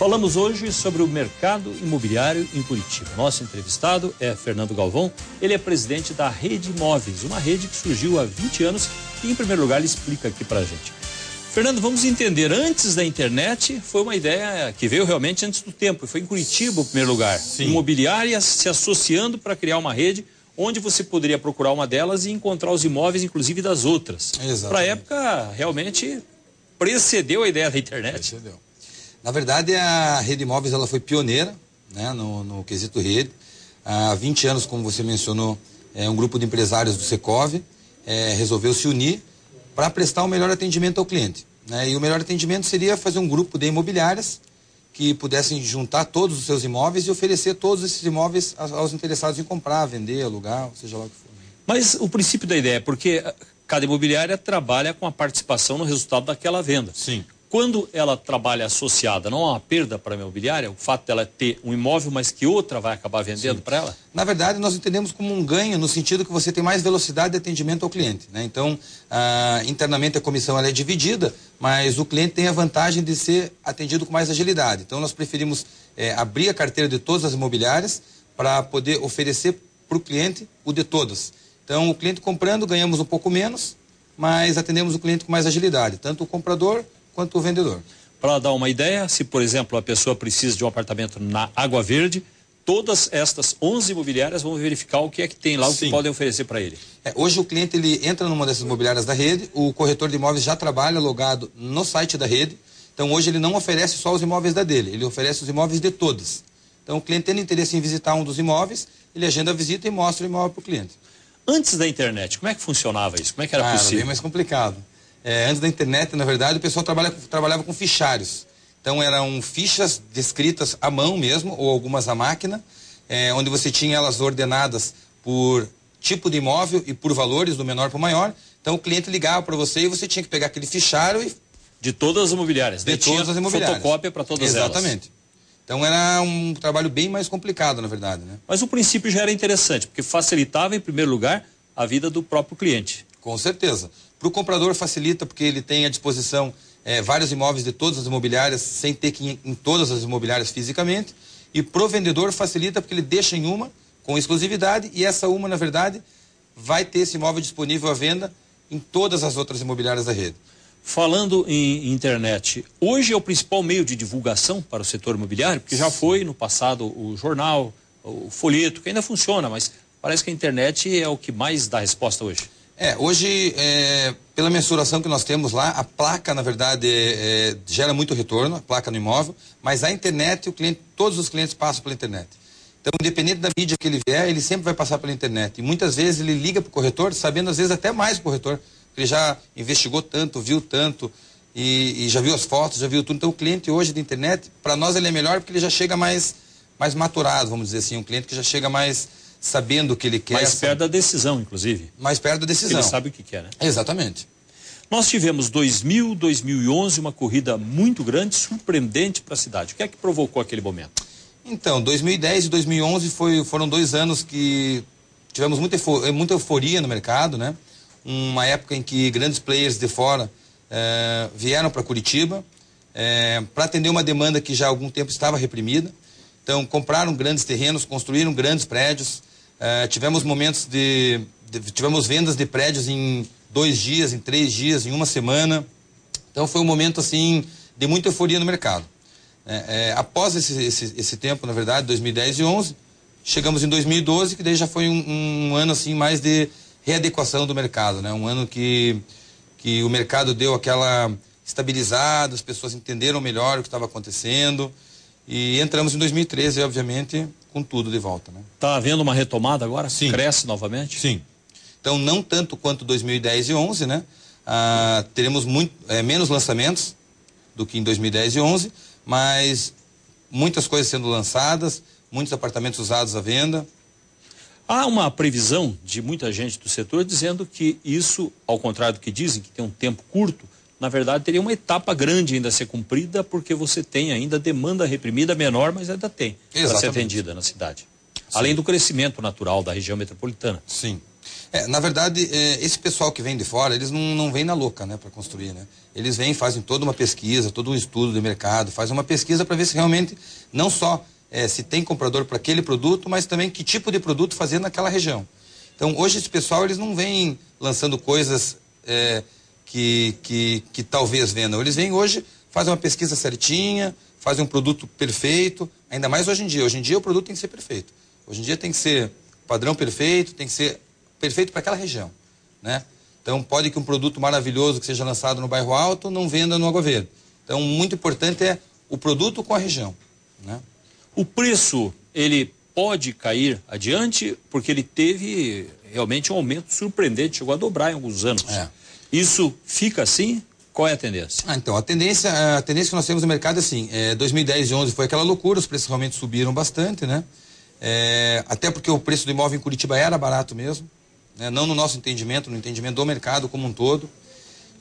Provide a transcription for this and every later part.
Falamos hoje sobre o mercado imobiliário em Curitiba. Nosso entrevistado é Fernando Galvão, ele é presidente da Rede Imóveis, uma rede que surgiu há 20 anos e, em primeiro lugar, ele explica aqui pra gente. Fernando, vamos entender, antes da internet, foi uma ideia que veio realmente antes do tempo, foi em Curitiba o primeiro lugar. Sim. Imobiliárias se associando para criar uma rede onde você poderia procurar uma delas e encontrar os imóveis, inclusive das outras. Para a época, realmente, precedeu a ideia da internet. Precedeu. Na verdade, a Rede Imóveis ela foi pioneira, né, no quesito rede. Há 20 anos, como você mencionou, um grupo de empresários do Secov resolveu se unir para prestar o melhor atendimento ao cliente, né? E o melhor atendimento seria fazer um grupo de imobiliárias que pudessem juntar todos os seus imóveis e oferecer todos esses imóveis aos interessados em comprar, vender, alugar, seja lá o que for. Mas o princípio da ideia é porque cada imobiliária trabalha com a participação no resultado daquela venda. Sim. Quando ela trabalha associada, não há uma perda para a imobiliária? O fato dela ter um imóvel, mas que outra vai acabar vendendo para ela? Na verdade, nós entendemos como um ganho no sentido que você tem mais velocidade de atendimento ao cliente, né? Então, internamente a comissão ela é dividida, mas o cliente tem a vantagem de ser atendido com mais agilidade. Então, nós preferimos abrir a carteira de todas as imobiliárias para poder oferecer para o cliente o de todas. Então, o cliente comprando, ganhamos um pouco menos, mas atendemos o cliente com mais agilidade, tanto o comprador quanto o vendedor. Para dar uma ideia, se por exemplo a pessoa precisa de um apartamento na Água Verde, todas estas 11 imobiliárias vão verificar o que é que tem lá, o que podem oferecer para ele. Hoje o cliente ele entra numa dessas imobiliárias da rede, o corretor de imóveis já trabalha logado no site da rede, então hoje ele não oferece só os imóveis da dele, ele oferece os imóveis de todas. Então o cliente tendo interesse em visitar um dos imóveis, ele agenda a visita e mostra o imóvel para o cliente. Antes da internet, como é que funcionava isso? Como é que era possível? Era bem mais complicado. Antes da internet, na verdade, o pessoal trabalhava com fichários. Então, eram fichas descritas à mão mesmo, ou algumas à máquina, onde você tinha elas ordenadas por tipo de imóvel e por valores, do menor para o maior. Então, o cliente ligava para você e você tinha que pegar aquele fichário e... De todas as imobiliárias. De todas as imobiliárias. Fotocópia para todas elas. Exatamente. Então, era um trabalho bem mais complicado, na verdade, né? Mas o princípio já era interessante, porque facilitava, em primeiro lugar, a vida do próprio cliente. Com certeza. Para o comprador facilita porque ele tem à disposição vários imóveis de todas as imobiliárias sem ter que ir em todas as imobiliárias fisicamente. E para o vendedor facilita porque ele deixa em uma com exclusividade e essa uma, na verdade, vai ter esse imóvel disponível à venda em todas as outras imobiliárias da rede. Falando em internet, hoje é o principal meio de divulgação para o setor imobiliário, porque já foi no passado o jornal, o folheto, que ainda funciona, mas parece que a internet é o que mais dá resposta hoje. Hoje, pela mensuração que nós temos lá, a placa, na verdade, gera muito retorno, a placa no imóvel, mas a internet, todos os clientes passam pela internet. Então, independente da mídia que ele vier, ele sempre vai passar pela internet. E muitas vezes ele liga para o corretor, sabendo às vezes até mais o corretor, porque ele já investigou tanto, viu tanto, e já viu as fotos, já viu tudo. Então, o cliente hoje da internet, para nós ele é melhor porque ele já chega mais maturado, vamos dizer assim, um cliente que já chega mais... sabendo o que ele quer. Mais perto da decisão, inclusive. Mais perto da decisão. Ele sabe o que quer, né? Exatamente. Nós tivemos 2011, uma corrida muito grande, surpreendente para a cidade. O que é que provocou aquele momento? Então, 2010 e 2011 foram 2 anos que tivemos muita euforia no mercado, né? Uma época em que grandes players de fora vieram para Curitiba para atender uma demanda que já há algum tempo estava reprimida. Então, compraram grandes terrenos, construíram grandes prédios. Tivemos momentos tivemos vendas de prédios em 2 dias, em 3 dias, em 1 semana. Então foi um momento assim de muita euforia no mercado. Após esse tempo, na verdade, 2010 e 2011, chegamos em 2012, que daí já foi um ano assim mais de readequação do mercado, né? Um ano que o mercado deu aquela estabilizada, as pessoas entenderam melhor o que estava acontecendo. E entramos em 2013, obviamente, com tudo de volta, né? Está havendo uma retomada agora? Sim. Cresce novamente? Sim. Então, não tanto quanto 2010 e 2011, né? Teremos menos lançamentos do que em 2010 e 2011, mas muitas coisas sendo lançadas, muitos apartamentos usados à venda. Há uma previsão de muita gente do setor dizendo que isso, ao contrário do que dizem, que tem um tempo curto, na verdade teria uma etapa grande ainda a ser cumprida, porque você tem ainda demanda reprimida menor, mas ainda tem para ser atendida na cidade. Sim. Além do crescimento natural da região metropolitana. Sim. Na verdade, esse pessoal que vem de fora, eles não vêm na louca, né, para construir, né? Eles vêm, fazem toda uma pesquisa, todo um estudo de mercado, fazem uma pesquisa para ver se realmente, não só se tem comprador para aquele produto, mas também que tipo de produto fazer naquela região. Então, hoje esse pessoal, eles não vêm lançando coisas que talvez vendam. Eles vêm hoje, fazem uma pesquisa certinha, fazem um produto perfeito, ainda mais hoje em dia. Hoje em dia o produto tem que ser perfeito. Hoje em dia tem que ser padrão perfeito, tem que ser perfeito para aquela região, né? Então, pode que um produto maravilhoso que seja lançado no bairro Alto não venda no Água Verde. Então, muito importante é o produto com a região, né? O preço, ele pode cair adiante, porque ele teve realmente um aumento surpreendente, chegou a dobrar em alguns anos. Isso fica assim? Qual é a tendência? Então, a tendência que nós temos no mercado é assim, 2010 e 2011 foi aquela loucura, os preços realmente subiram bastante, né? Até porque o preço do imóvel em Curitiba era barato mesmo, né? Não no nosso entendimento, no entendimento do mercado como um todo.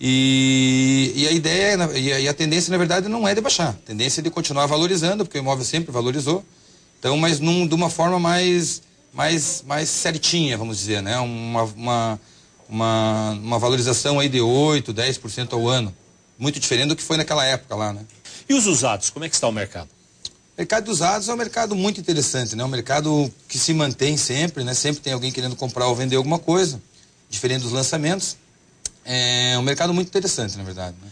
E a ideia, e a tendência, na verdade, não é de baixar. A tendência é de continuar valorizando, porque o imóvel sempre valorizou. Então, mas de uma forma mais certinha, vamos dizer, né? Uma valorização aí de 8%, 10% ao ano. Muito diferente do que foi naquela época lá, né? E os usados, como é que está o mercado? O mercado dos usados é um mercado muito interessante, né? Um mercado que se mantém sempre, né? Sempre tem alguém querendo comprar ou vender alguma coisa, diferente dos lançamentos. É um mercado muito interessante, na verdade, né?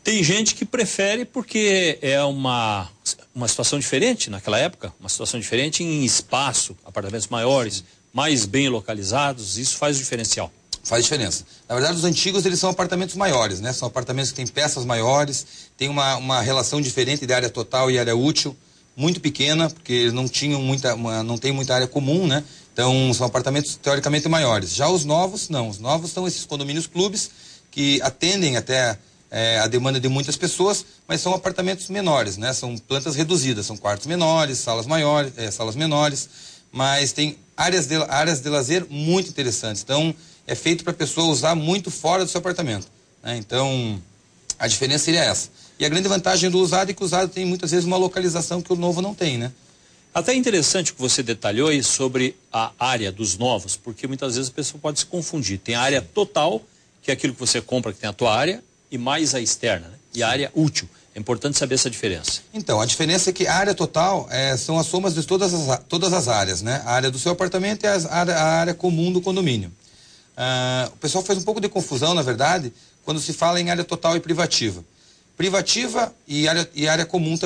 Tem gente que prefere porque é uma situação diferente naquela época, uma situação diferente em espaço, apartamentos maiores, mais bem localizados, isso faz o diferencial. Faz diferença. Na verdade, os antigos, eles são apartamentos maiores, né? São apartamentos que têm peças maiores, tem uma relação diferente de área total e área útil, muito pequena, porque eles não tinham não tem muita área comum, né? Então, são apartamentos teoricamente maiores. Já os novos, não. Os novos são esses condomínios clubes que atendem até a demanda de muitas pessoas, mas são apartamentos menores, né? São plantas reduzidas, são quartos menores, salas maiores, salas menores, mas tem áreas de lazer muito interessantes. Então, é feito para a pessoa usar muito fora do seu apartamento, né? Então, a diferença seria essa. E a grande vantagem do usado é que o usado tem muitas vezes uma localização que o novo não tem, né? Até interessante o que você detalhou aí sobre a área dos novos, porque muitas vezes a pessoa pode se confundir. Tem a área total, que é aquilo que você compra que tem a tua área, e mais a externa, né? E a área útil. É importante saber essa diferença. Então, a diferença é que a área total são as somas de todas as áreas, né? A área do seu apartamento e a área comum do condomínio. O pessoal faz um pouco de confusão, na verdade, quando se fala em área total e privativa. Privativa e área comum,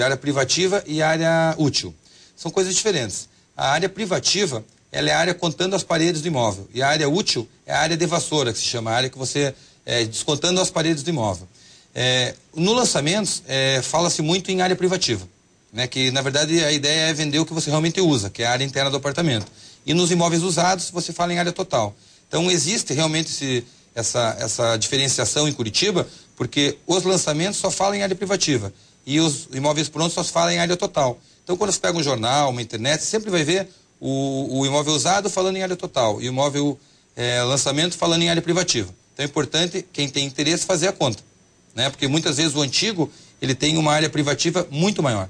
área privativa e área útil. São coisas diferentes. A área privativa, ela é a área contando as paredes do imóvel. E a área útil é a área de vassoura, que se chama a área que você, descontando as paredes do imóvel. No lançamento, fala-se muito em área privativa, né? Que, na verdade, a ideia é vender o que você realmente usa, que é a área interna do apartamento. E nos imóveis usados, você fala em área total. Então, existe realmente essa diferenciação em Curitiba, porque os lançamentos só falam em área privativa e os imóveis prontos só falam em área total. Então, quando você pega um jornal, uma internet, você sempre vai ver o imóvel usado falando em área total e o imóvel lançamento falando em área privativa. Então, é importante, quem tem interesse, fazer a conta, né? Porque muitas vezes o antigo, ele tem uma área privativa muito maior,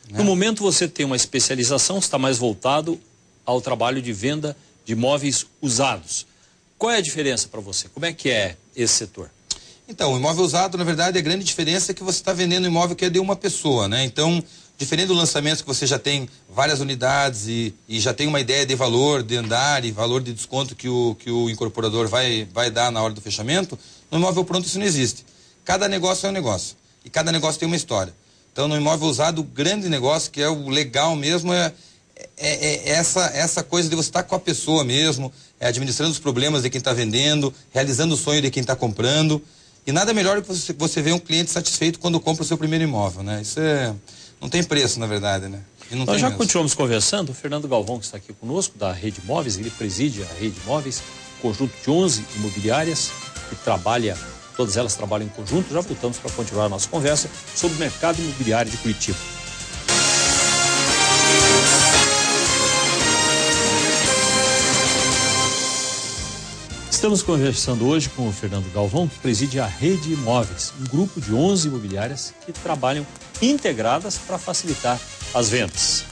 né? No momento você tem uma especialização, está mais voltado ao trabalho de venda de imóveis usados. Qual é a diferença para você? Como é que é esse setor? Então, o imóvel usado, na verdade, a grande diferença é que você está vendendo um imóvel que é de uma pessoa, né? Então, diferente do lançamento que você já tem várias unidades e já tem uma ideia de valor, de andar e valor de desconto que o incorporador vai dar na hora do fechamento, no imóvel pronto isso não existe. Cada negócio é um negócio e cada negócio tem uma história. Então, no imóvel usado, o grande negócio, que é o legal mesmo, é essa coisa de você estar com a pessoa mesmo, administrando os problemas de quem está vendendo, realizando o sonho de quem está comprando. E nada melhor do que você ver um cliente satisfeito quando compra o seu primeiro imóvel, né? Isso não tem preço, na verdade, né? Nós já continuamos conversando. O Fernando Galvão, que está aqui conosco, da Rede Móveis, ele preside a Rede Móveis, conjunto de 11 imobiliárias que todas elas trabalham em conjunto. Já voltamos para continuar a nossa conversa sobre o mercado imobiliário de Curitiba. Estamos conversando hoje com o Fernando Galvão, que preside a Rede Imóveis, um grupo de 11 imobiliárias que trabalham integradas para facilitar as vendas.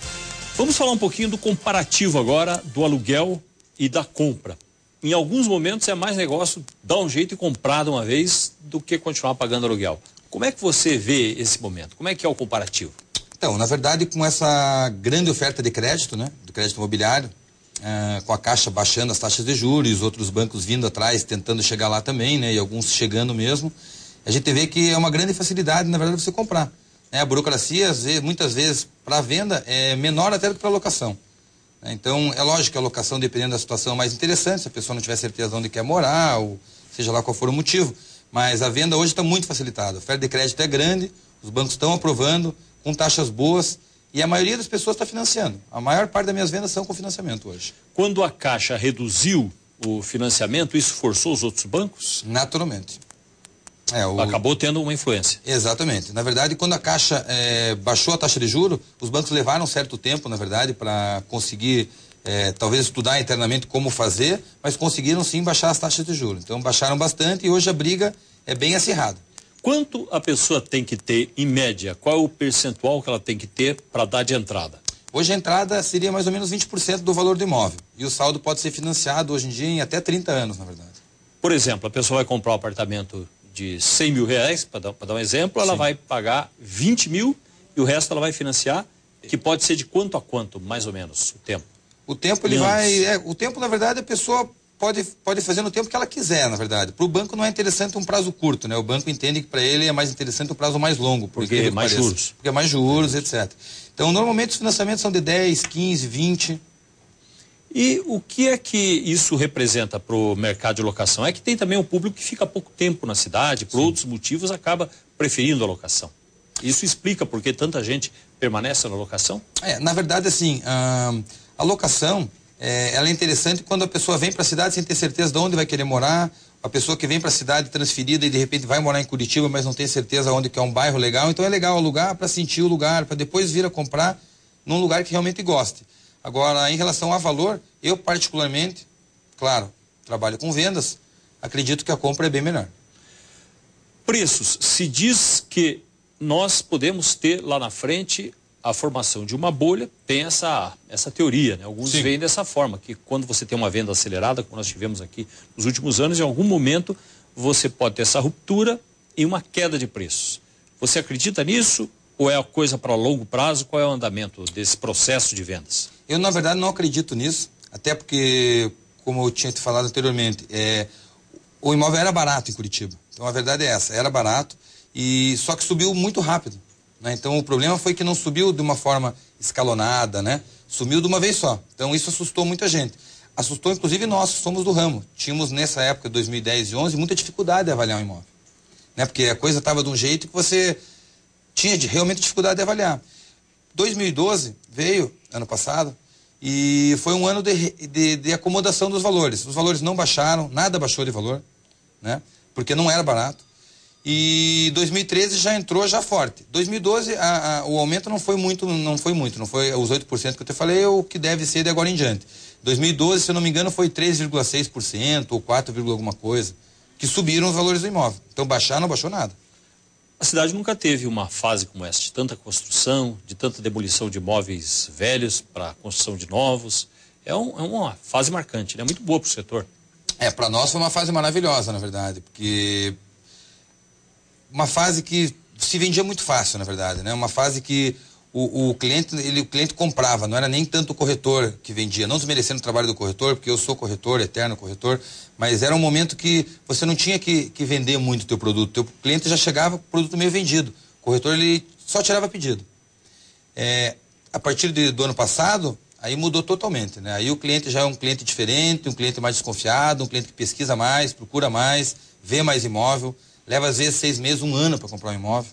Vamos falar um pouquinho do comparativo agora do aluguel e da compra. Em alguns momentos é mais negócio dar um jeito e comprar de uma vez do que continuar pagando aluguel. Como é que você vê esse momento? Como é que é o comparativo? Então, na verdade, com essa grande oferta de crédito, né, do crédito imobiliário, com a Caixa baixando as taxas de juros, e os outros bancos vindo atrás, tentando chegar lá também, né, e alguns chegando mesmo, a gente vê que é uma grande facilidade, na verdade, você comprar. A burocracia, muitas vezes, para a venda, é menor até do que para a locação. Então, é lógico que a locação, dependendo da situação, é mais interessante, se a pessoa não tiver certeza de onde quer morar, ou seja lá qual for o motivo. Mas a venda hoje está muito facilitada. A oferta de crédito é grande, os bancos estão aprovando, com taxas boas, e a maioria das pessoas está financiando. A maior parte das minhas vendas são com financiamento hoje. Quando a Caixa reduziu o financiamento, isso forçou os outros bancos? Naturalmente. Acabou tendo uma influência. Exatamente. Na verdade, quando a Caixa baixou a taxa de juros, os bancos levaram um certo tempo, na verdade, para conseguir, talvez estudar internamente como fazer, mas conseguiram sim baixar as taxas de juros. Então baixaram bastante e hoje a briga é bem acirrada. Quanto a pessoa tem que ter, em média, qual é o percentual que ela tem que ter para dar de entrada? Hoje a entrada seria mais ou menos 20% do valor do imóvel. E o saldo pode ser financiado hoje em dia em até 30 anos, na verdade. Por exemplo, a pessoa vai comprar um apartamento de 100 mil reais, para dar um exemplo, ela vai pagar 20 mil e o resto ela vai financiar, que pode ser de quanto a quanto, mais ou menos, o tempo? O tempo o tempo, na verdade, a pessoa pode fazer no tempo que ela quiser, na verdade. Para o banco não é interessante um prazo curto, né? O banco entende que para ele é mais interessante um prazo mais longo. Porque é mais juros. Porque é mais juros, etc. Então, normalmente os financiamentos são de 10, 15, 20... E o que é que isso representa para o mercado de locação? É que tem também um público que fica pouco tempo na cidade, por outros motivos acaba preferindo a locação. Isso explica por que tanta gente permanece na locação? Na verdade, assim, a locação, ela é interessante quando a pessoa vem para a cidade sem ter certeza de onde vai querer morar, a pessoa que vem para a cidade transferida e de repente vai morar em Curitiba, mas não tem certeza onde que é um bairro legal, então é legal alugar para sentir o lugar, para depois vir a comprar num lugar que realmente goste. Agora, em relação a valor, eu particularmente, claro, trabalho com vendas, acredito que a compra é bem melhor. Preços. Se diz que nós podemos ter lá na frente a formação de uma bolha, tem essa teoria, né? Alguns veem dessa forma, que quando você tem uma venda acelerada, como nós tivemos aqui nos últimos anos, em algum momento você pode ter essa ruptura e uma queda de preços. Você acredita nisso? Ou é a coisa para longo prazo? Qual é o andamento desse processo de vendas? Eu, na verdade, não acredito nisso, até porque, como eu tinha te falado anteriormente, o imóvel era barato em Curitiba. Então, a verdade é essa, era barato, só que subiu muito rápido, né? Então, o problema foi que não subiu de uma forma escalonada, né? Sumiu de uma vez só. Então, isso assustou muita gente. Assustou, inclusive, nós, somos do ramo. Tínhamos, nessa época, 2010 e 2011, muita dificuldade de avaliar um imóvel, né? Porque a coisa estava de um jeito que você tinha realmente dificuldade de avaliar. 2012 veio, ano passado, e foi um ano de acomodação dos valores. Os valores não baixaram, nada baixou de valor, né? Porque não era barato. E 2013 já entrou já forte. 2012 o aumento não foi os 8% que eu te falei, o que deve ser de agora em diante. 2012, se eu não me engano, foi 3,6% ou 4, alguma coisa, que subiram os valores do imóvel. Então baixar não baixou nada. A cidade nunca teve uma fase como essa, de tanta construção, de tanta demolição de imóveis velhos para construção de novos. É uma fase marcante, né? Muito boa para o setor. Para nós foi uma fase maravilhosa, na verdade, porque uma fase que se vendia muito fácil, na verdade, né? Uma fase que o cliente comprava, não era nem tanto o corretor que vendia, não desmerecendo o trabalho do corretor, porque eu sou corretor, eterno corretor, mas era um momento que você não tinha que vender muito o teu produto, o teu cliente já chegava com o produto meio vendido, o corretor ele só tirava pedido. A partir do ano passado, aí mudou totalmente, né? Aí o cliente já é um cliente diferente, um cliente mais desconfiado, um cliente que pesquisa mais, procura mais, vê mais imóvel, leva às vezes 6 meses, 1 ano para comprar um imóvel.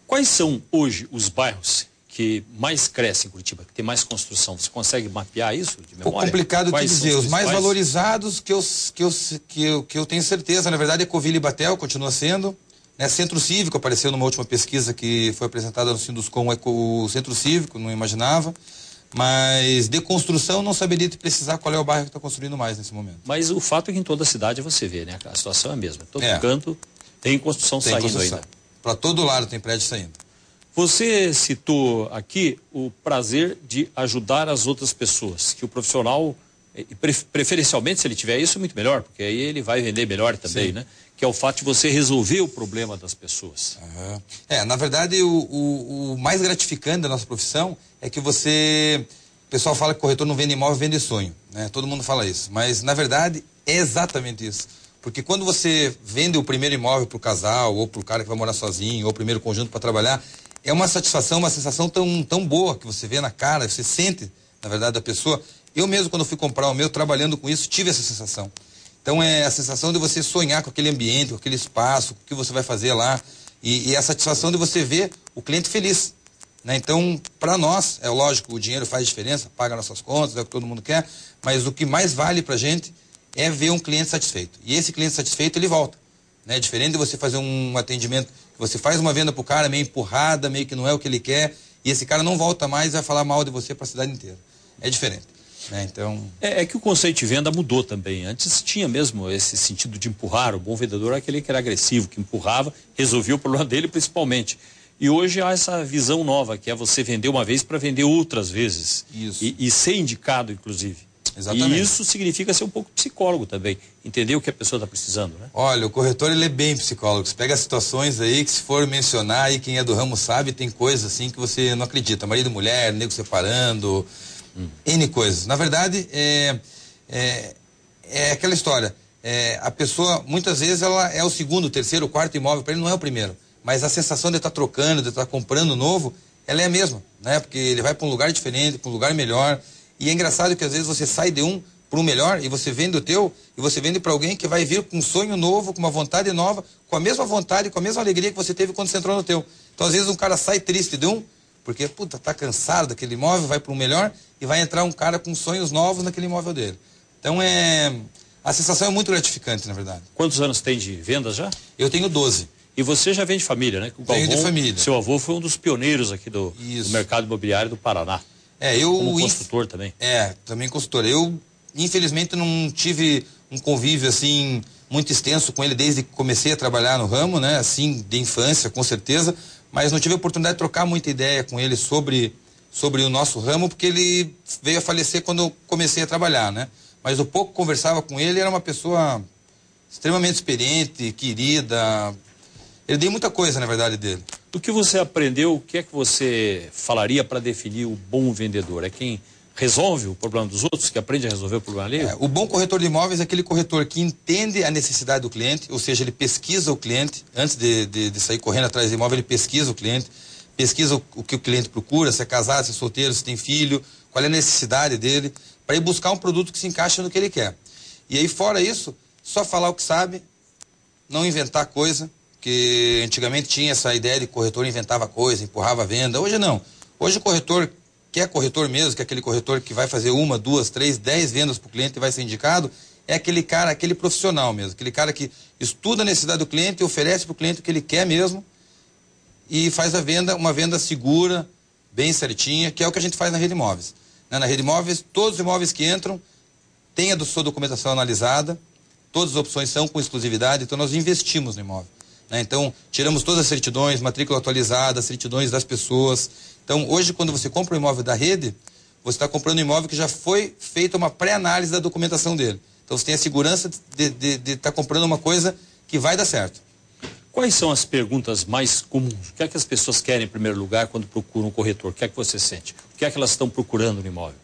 Quais são hoje os bairros que mais crescem em Curitiba, que tem mais construção? Você consegue mapear isso de memória? É complicado te dizer. Os mais valorizados que eu tenho certeza, na verdade, é Coville e Batel, continua sendo. Né? Centro Cívico apareceu numa última pesquisa que foi apresentada no Sinduscom, o Centro Cívico, não imaginava. Mas de construção não saberia te precisar qual é o bairro que está construindo mais nesse momento. Mas o fato é que em toda a cidade você vê, né? A situação é a mesma. Todo canto tem construção saindo ainda. Para todo lado tem prédio saindo. Você citou aqui o prazer de ajudar as outras pessoas, que o profissional E preferencialmente, se ele tiver isso, muito melhor, porque aí ele vai vender melhor também, sim, né? Que é o fato de você resolver o problema das pessoas. Uhum. Na verdade, o mais gratificante da nossa profissão é que você... O pessoal fala que o corretor não vende imóvel, vende sonho, né? Todo mundo fala isso, mas na verdade é exatamente isso. Porque quando você vende o primeiro imóvel para o casal, ou para o cara que vai morar sozinho, ou o primeiro conjunto para trabalhar, é uma satisfação, uma sensação tão boa que você vê na cara, você sente, na verdade, da pessoa. Eu mesmo, quando fui comprar o meu, trabalhando com isso, tive essa sensação. Então é a sensação de você sonhar com aquele ambiente, com aquele espaço, com o que você vai fazer lá, e a satisfação de você ver o cliente feliz, né? Então, para nós, é lógico, o dinheiro faz diferença, paga nossas contas, é o que todo mundo quer, mas o que mais vale pra gente é ver um cliente satisfeito. E esse cliente satisfeito, ele volta, né? Diferente de você fazer um atendimento, que você faz uma venda pro cara meio empurrada, meio que não é o que ele quer, e esse cara não volta mais e vai falar mal de você para a cidade inteira. É diferente, né? Então... É que o conceito de venda mudou também. Antes tinha mesmo esse sentido de empurrar. O bom vendedor era aquele que era agressivo, que empurrava, resolvia o problema dele principalmente. E hoje há essa visão nova, que é você vender uma vez para vender outras vezes. Isso. E ser indicado, inclusive. Exatamente. E isso significa ser um pouco psicólogo também. Entender o que a pessoa está precisando, né? Olha, o corretor, ele é bem psicólogo. Você pega situações aí que, se for mencionar, aí quem é do ramo sabe, tem coisas assim que você não acredita. Marido e mulher, nego separando, N coisas. Na verdade, é aquela história. A pessoa, muitas vezes, ela é o segundo, terceiro, quarto imóvel, para ele não é o primeiro. Mas a sensação de estar trocando, de estar comprando novo, ela é a mesma, né? Porque ele vai para um lugar diferente, para um lugar melhor. E é engraçado que às vezes você sai de um para um melhor e você vende o teu, e você vende para alguém que vai vir com um sonho novo, com uma vontade nova, com a mesma vontade, com a mesma alegria que você teve quando você entrou no teu. Então às vezes um cara sai triste de um, porque, puta, tá cansado daquele imóvel, vai para um melhor, e vai entrar um cara com sonhos novos naquele imóvel dele. Então a sensação é muito gratificante, na verdade. Quantos anos tem de vendas já? Eu tenho 12. E você já vem de família, né? O Galvão, venho de família. Seu avô foi um dos pioneiros aqui do mercado imobiliário do Paraná. Como consultor também. Também consultor. Eu, infelizmente, não tive um convívio, assim, muito extenso com ele desde que comecei a trabalhar no ramo, né? Assim, de infância, com certeza. Mas não tive a oportunidade de trocar muita ideia com ele sobre o nosso ramo, porque ele veio a falecer quando eu comecei a trabalhar, né? Mas o pouco que conversava com ele, era uma pessoa extremamente experiente, querida. Ele deu muita coisa, na verdade, dele. Do que você aprendeu, o que é que você falaria para definir o bom vendedor? É quem resolve o problema dos outros, que aprende a resolver o problema ali? O bom corretor de imóveis é aquele corretor que entende a necessidade do cliente, ou seja, ele pesquisa o cliente, antes de sair correndo atrás do imóvel, ele pesquisa o cliente, pesquisa o que o cliente procura, se é casado, se é solteiro, se tem filho, qual é a necessidade dele, para ir buscar um produto que se encaixa no que ele quer. E aí, fora isso, só falar o que sabe, não inventar coisa, porque antigamente tinha essa ideia de corretor inventava coisa, empurrava a venda. Hoje não. Hoje o corretor, que é corretor mesmo, que é aquele corretor que vai fazer 1, 2, 3, 10 vendas para o cliente e vai ser indicado, é aquele cara, aquele profissional mesmo, aquele cara que estuda a necessidade do cliente e oferece para o cliente o que ele quer mesmo e faz a venda, uma venda segura, bem certinha, que é o que a gente faz na Rede Imóveis. Na Rede Imóveis, todos os imóveis que entram têm a sua documentação analisada, todas as opções são com exclusividade, então nós investimos no imóvel. Então, tiramos todas as certidões, matrícula atualizada, certidões das pessoas. Então, hoje, quando você compra um imóvel da Rede, você está comprando um imóvel que já foi feita uma pré-análise da documentação dele. Então, você tem a segurança de estar comprando uma coisa que vai dar certo. Quais são as perguntas mais comuns? O que é que as pessoas querem em primeiro lugar quando procuram um corretor? O que é que você sente? O que é que elas estão procurando no imóvel?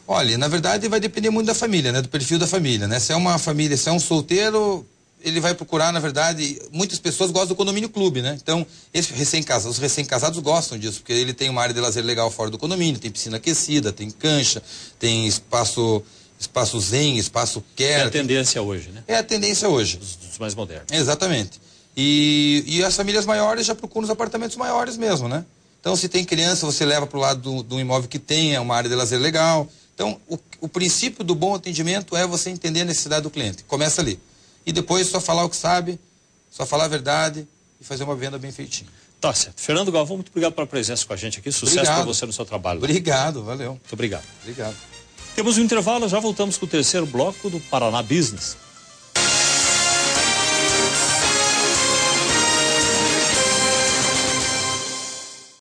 Olha, na verdade, vai depender muito da família, né? Do perfil da família, né? Se é uma família, se é um solteiro... ele vai procurar, na verdade, muitas pessoas gostam do condomínio clube, né? Então, os recém-casados gostam disso, porque ele tem uma área de lazer legal fora do condomínio, tem piscina aquecida, tem cancha, tem espaço zen, espaço care. É a tendência hoje, né? É a tendência hoje. Dos mais modernos. Exatamente. E as famílias maiores já procuram os apartamentos maiores mesmo, né? Então, se tem criança, você leva para o lado do imóvel que tenha uma área de lazer legal. Então, o princípio do bom atendimento é você entender a necessidade do cliente. Começa ali. E depois só falar o que sabe, só falar a verdade e fazer uma venda bem feitinha. Tá certo. Fernando Galvão, muito obrigado pela presença com a gente aqui. Sucesso para você no seu trabalho. Obrigado, valeu. Muito obrigado. Obrigado. Temos um intervalo, já voltamos com o terceiro bloco do Paraná Business.